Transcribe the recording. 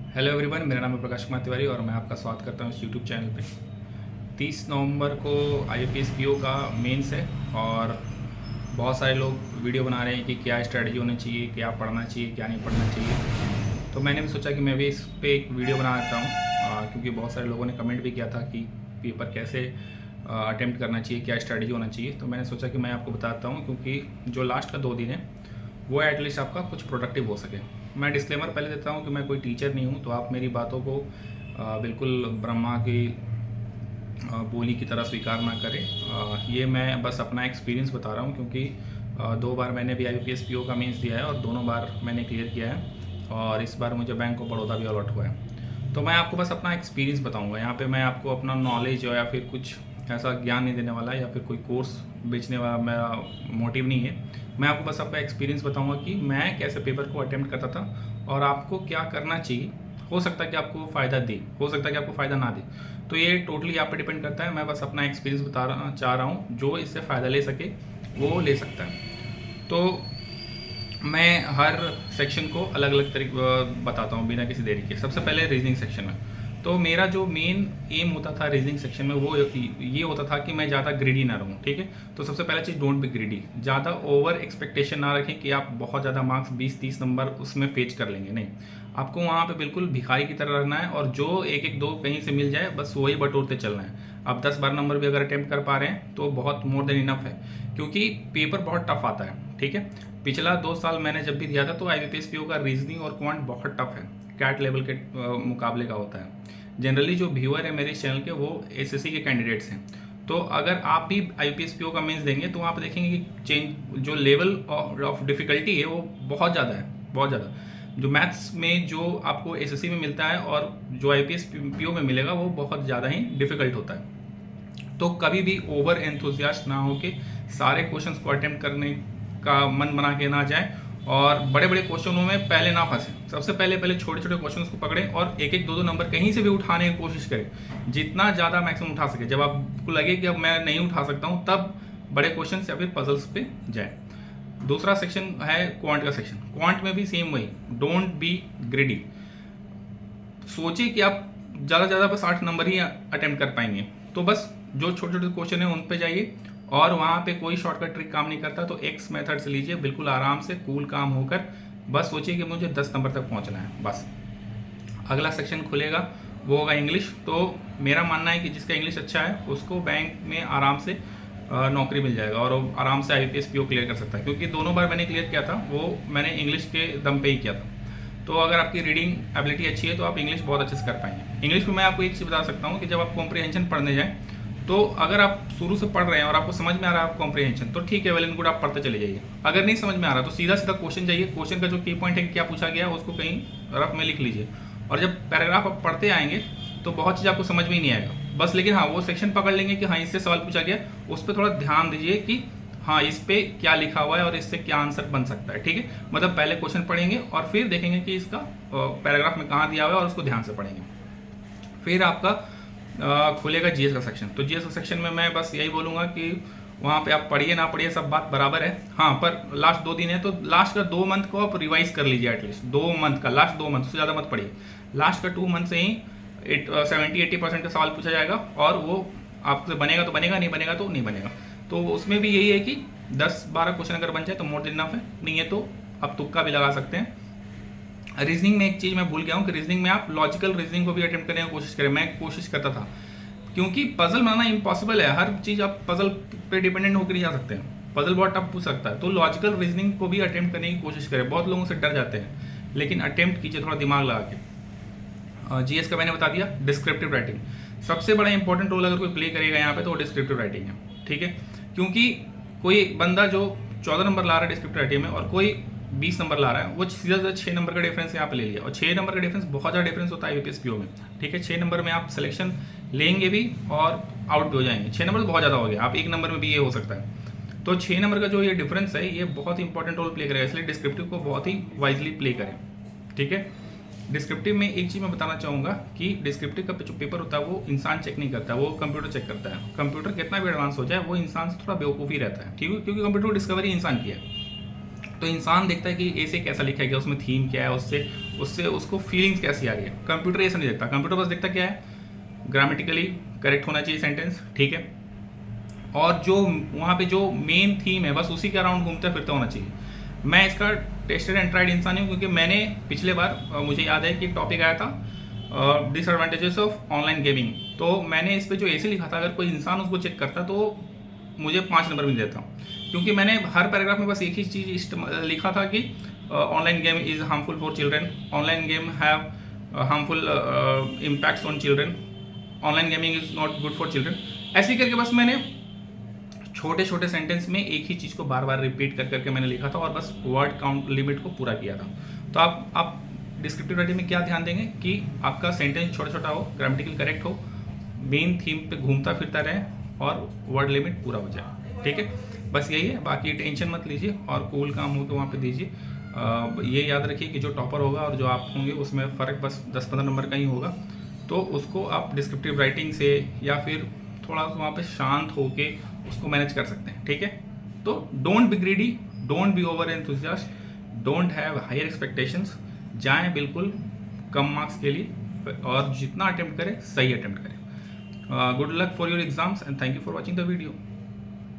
Hello everyone, मेरा नाम है प्रकाश कुमार तिवारी और मैं आपका स्वागत करता हूँ इस यूट्यूब चैनल पे। 30 नवंबर को आईपीएस पीओ का मेंस है और बहुत सारे लोग वीडियो बना रहे हैं कि क्या स्ट्रेटजी होनी चाहिए, क्या पढ़ना चाहिए, क्या नहीं पढ़ना चाहिए। तो मैंने भी सोचा कि मैं भी इस पे एक वीडियो बना देता हूँ, क्योंकि बहुत सारे लोगों ने कमेंट भी किया था कि पेपर कैसे अटेम्प्ट करना चाहिए, क्या स्ट्रेटजी होना चाहिए। तो मैंने सोचा कि मैं आपको बताता हूँ, क्योंकि जो लास्ट का 2 दिन है वो एटलीस्ट आपका कुछ प्रोडक्टिव हो सके। मैं डिस्क्लेमर पहले देता हूँ कि मैं कोई टीचर नहीं हूँ, तो आप मेरी बातों को बिल्कुल ब्रह्मा की बोली की तरह स्वीकार ना करें। ये मैं बस अपना एक्सपीरियंस बता रहा हूँ, क्योंकि 2 बार मैंने भी आईपीएस पीओ का मेंस दिया है और दोनों बार मैंने क्लियर किया है और इस बार मुझे बैंक ऑफ बड़ौदा भी अलॉट हुआ है। तो मैं आपको बस अपना एक्सपीरियंस बताऊँगा। यहाँ पे मैं आपको अपना नॉलेज या फिर कुछ ऐसा ज्ञान नहीं देने वाला या फिर कोई कोर्स बेचने वाला मेरा मोटिव नहीं है। मैं आपको बस आपका एक्सपीरियंस बताऊंगा कि मैं कैसे पेपर को अटेम्प्ट करता था और आपको क्या करना चाहिए। हो सकता है कि आपको फ़ायदा दे, हो सकता है कि आपको फ़ायदा ना दे, तो ये टोटली आप पे डिपेंड करता है। मैं बस अपना एक्सपीरियंस चाह रहा हूँ। जो इससे फ़ायदा ले सके वो ले सकता है। तो मैं हर सेक्शन को अलग अलग तरीके बताता हूँ बिना किसी देरी के। सबसे पहले रीजनिंग सेक्शन में, तो मेरा जो मेन एम होता था रीजनिंग सेक्शन में वो ये होता था कि मैं ज़्यादा ग्रीडी ना रहूँ। ठीक है, तो सबसे पहला चीज़, डोंट बी ग्रीडी। ज़्यादा ओवर एक्सपेक्टेशन ना रखें कि आप बहुत ज़्यादा मार्क्स 20-30 नंबर उसमें फेच कर लेंगे। नहीं, आपको वहाँ पे बिल्कुल भिखारी की तरह रहना है और जो एक एक दो कहीं से मिल जाए बस वही बटोरते चलना है। आप 10-12 नंबर भी अगर अटेम्प्ट कर पा रहे हैं तो बहुत मोर देन इनफ है, क्योंकि पेपर बहुत टफ आता है। ठीक है, पिछला 2 साल मैंने जब भी दिया था तो आईबीपीएस पीओ का रीजनिंग और क्वांट बहुत टफ है, कैट लेवल के मुकाबले का होता है। जनरली जो व्यूअर है मेरे चैनल के वो एसएससी के कैंडिडेट्स हैं। तो अगर आप भी आईपीएस पीओ का मेंस देंगे तो वहाँ पर देखेंगे कि चेंज जो लेवल ऑफ डिफ़िकल्टी है वो बहुत ज़्यादा है, बहुत ज़्यादा। जो मैथ्स में जो आपको एसएससी में मिलता है और जो आईपीएस पीओ में मिलेगा वो बहुत ज़्यादा ही डिफ़िकल्ट होता है। तो कभी भी ओवर एंथुजियास्ट ना हो के सारे क्वेश्चंस को अटेम्प्ट करने का मन बना के ना जाए और बड़े बड़े क्वेश्चनों में पहले ना फंसे। सबसे पहले छोटे छोटे क्वेश्चंस को पकड़ें और एक एक दो नंबर कहीं से भी उठाने की कोशिश करें, जितना ज़्यादा मैक्सिमम उठा सके। जब आपको लगे कि अब मैं नहीं उठा सकता हूँ तब बड़े क्वेश्चन या फिर पजल्स पे जाए। दूसरा सेक्शन है क्वांट का सेक्शन। क्वांट में भी सेम वही, डोंट बी ग्रेडी। सोचिए कि आप ज़्यादा से ज़्यादा बस 8 नंबर ही अटेम्प्ट कर पाएंगे, तो बस जो छोटे छोटे क्वेश्चन है उन पे जाइए और वहाँ पे कोई शॉर्टकट ट्रिक काम नहीं करता। तो एक्स मेथड से लीजिए, बिल्कुल आराम से कूल काम होकर बस सोचिए कि मुझे 10 नंबर तक पहुँचना है बस। अगला सेक्शन खुलेगा वो होगा इंग्लिश। तो मेरा मानना है कि जिसका इंग्लिश अच्छा है उसको बैंक में आराम से नौकरी मिल जाएगा और वो आराम से आईपीएस पीओ क्लियर कर सकता है, क्योंकि दोनों बार मैंने क्लियर किया था वो मैंने इंग्लिश के दम पे ही किया था। तो अगर आपकी रीडिंग एबिलिटी अच्छी है तो आप इंग्लिश बहुत अच्छे से कर पाएंगे। इंग्लिश में मैं आपको एक चीज़ बता सकता हूँ कि जब आप कॉम्प्रिहेंशन पढ़ने जाएँ तो अगर आप शुरू से पढ़ रहे हैं और आपको समझ में आ रहा है आप कॉम्प्रिहेंशन, तो ठीक है, वेल एंड गुड, आप पढ़ते चले जाइए। अगर नहीं समझ में आ रहा तो सीधा सीधा क्वेश्चन जाइए, क्वेश्चन का जो की पॉइंट है कि क्या पूछा गया है उसको कहीं रफ में लिख लीजिए और जब पैराग्राफ आप पढ़ते आएंगे तो बहुत चीज़ आपको समझ में ही नहीं आएगा बस। लेकिन हाँ, वो सेक्शन पकड़ लेंगे कि हाँ इससे सवाल पूछा गया, उस पर थोड़ा ध्यान दीजिए कि हाँ इस पे क्या लिखा हुआ है और इससे क्या आंसर बन सकता है। ठीक है, मतलब पहले क्वेश्चन पढ़ेंगे और फिर देखेंगे कि इसका पैराग्राफ में कहाँ दिया हुआ है और उसको ध्यान से पढ़ेंगे। फिर आपका खुलेगा जीएस का सेक्शन। तो जीएस का सेक्शन में मैं बस यही बोलूँगा कि वहाँ पे आप पढ़िए ना पढ़िए सब बात बराबर है। हाँ, पर लास्ट 2 दिन है तो लास्ट का 2 मंथ को आप रिवाइज कर लीजिए, एटलीस्ट 2 मंथ का, लास्ट 2 मंथ से ज़्यादा मत पढ़िए। लास्ट का 2 मंथ से ही 70-80% का सवाल पूछा जाएगा और वो आपसे बनेगा तो बनेगा, नहीं बनेगा तो नहीं बनेगा। तो उसमें भी यही है कि 10-12 क्वेश्चन अगर बन जाए तो मोर देन इनफ है, नहीं है तो आप तुक्का भी लगा सकते हैं। रीजनिंग में एक चीज़ मैं भूल गया हूँ कि रीजनिंग में आप लॉजिकल रीजनिंग को भी अटेम्प्ट करने की कोशिश करें। मैं कोशिश करता था, क्योंकि पजल बनाना इम्पॉसिबल है। हर चीज़ आप पजल पे डिपेंडेंट होकर ही जा सकते हैं, पजल बहुत टफ पूछ सकता है। तो लॉजिकल रीजनिंग को भी अटेम्प्ट करने की कोशिश करें। बहुत लोगों से डर जाते हैं, लेकिन अटेम्प्ट कीजिए थोड़ा दिमाग लगा के। जीएस का मैंने बता दिया। डिस्क्रिप्टिव राइटिंग सबसे बड़ा इंपॉर्टेंट रोल अगर कोई प्ले करेगा यहाँ पे तो वो डिस्क्रिप्टिव राइटिंग है। ठीक है, क्योंकि कोई बंदा जो 14 नंबर ला रहा है डिस्क्रिप्टिव राइटिंग में और कोई 20 नंबर ला रहा है, वो सीधा सीधा 6 नंबर का डिफरेंस यहाँ पे ले लिया। और 6 नंबर का डिफरेंस बहुत ज़्यादा डिफरेंस होता है आईपीएस पीओ में। ठीक है, 6 नंबर में आप सिलेक्शन लेंगे भी और आउट भी हो जाएंगे। 6 नंबर तो बहुत ज़्यादा हो गया, आप 1 नंबर में भी ये हो सकता है। तो 6 नंबर का जो ये डिफरेंस है ये बहुत इंपॉर्टेंट रोल प्ले करेगा, इसलिए डिस्क्रिप्टिव को बहुत ही वाइजली प्ले करें। ठीक है, डिस्क्रिप्टिव में एक चीज़ मैं बताना चाहूँगा कि डिस्क्रिप्टिव का जो पेपर होता है वो इंसान चेक नहीं करता, वो कंप्यूटर चेक करता है। कंप्यूटर कितना भी एडवांस हो जाए वो इंसान से थोड़ा बेवकूफ़ी रहता है, ठीक है, क्योंकि कंप्यूटर को डिस्कवरी इंसान की है। तो इंसान देखता है कि ए से कैसा लिखा गया, उसमें थीम क्या है, उससे उससे उसको फीलिंग्स कैसी आ रही है। कंप्यूटर ऐसा नहीं देखता, कंप्यूटर बस देखता क्या है, ग्रामेटिकली करेक्ट होना चाहिए सेंटेंस, ठीक है, और जो वहाँ पे जो मेन थीम है बस उसी के अराउंड घूमता फिरता होना चाहिए। मैं इसका टेस्टेड एंड ट्राइड इंसान हूँ, क्योंकि मैंने पिछले बार मुझे याद है कि टॉपिक आया था डिसएडवांटेजेस ऑफ ऑनलाइन गेमिंग, तो मैंने इस पर जो ऐसे लिखा था, अगर कोई इंसान उसको चेक करता तो मुझे 5 नंबर मिल देता, क्योंकि मैंने हर पैराग्राफ में बस एक ही चीज़ लिखा था कि online game is harmful for children, online game have harmful impacts on children, online gaming is not good for children. ऐसे करके बस मैंने छोटे छोटे सेंटेंस में एक ही चीज़ को बार बार रिपीट कर करके मैंने लिखा था और बस वर्ड काउंट लिमिट को पूरा किया था। तो आप डिस्क्रिप्टिव राइटिंग में क्या ध्यान देंगे कि आपका सेंटेंस छोटा छोटा हो, ग्रामेटिकल करेक्ट हो, मेन थीम पे घूमता फिरता रहे और वर्ड लिमिट पूरा हो जाए, ठीक है। बस यही है, बाकी टेंशन मत लीजिए और कूल काम हो तो वहाँ पे दीजिए। ये याद रखिए कि जो टॉपर होगा और जो आप होंगे उसमें फ़र्क बस 10-15 नंबर का ही होगा, तो उसको आप डिस्क्रिप्टिव राइटिंग से या फिर थोड़ा वहाँ पे शांत होके उसको मैनेज कर सकते हैं, ठीक है। तो don't be greedy, don't be over enthusiast, don't have higher expectations, जाएं बिल्कुल कम मार्क्स के लिए और जितना अटेम्प्ट करें सही अटेम्प्ट करें। Good luck for your exams and thank you for watching the video.